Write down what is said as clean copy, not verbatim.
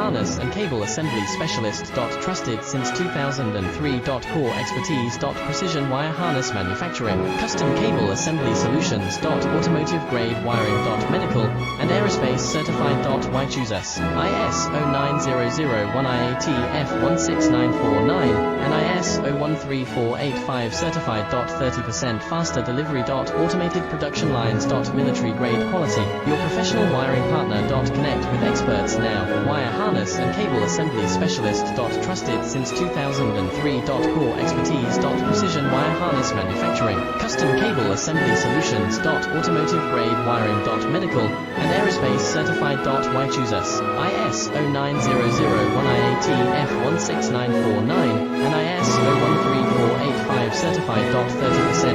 harness and cable assembly specialist. Trusted since 2003. Core expertise. Precision wire harness manufacturing, custom cable assembly solutions. Automotive grade wiring. Medical and aerospace certified. Why choose us? IS 09001 IATF 16949 and IS 013485 certified. 30% faster delivery. Automated production lines. Military grade quality. Your professional wiring partner. Connect with experts now. Wire harness and cable assembly specialist. Trusted since 2003. Core expertise. Precision wire harness manufacturing, custom cable assembly solutions. Automotive grade wiring. Medical and aerospace certified. Why choose us? IS 09001 IATF 16949 and IS 013485 certified. 30%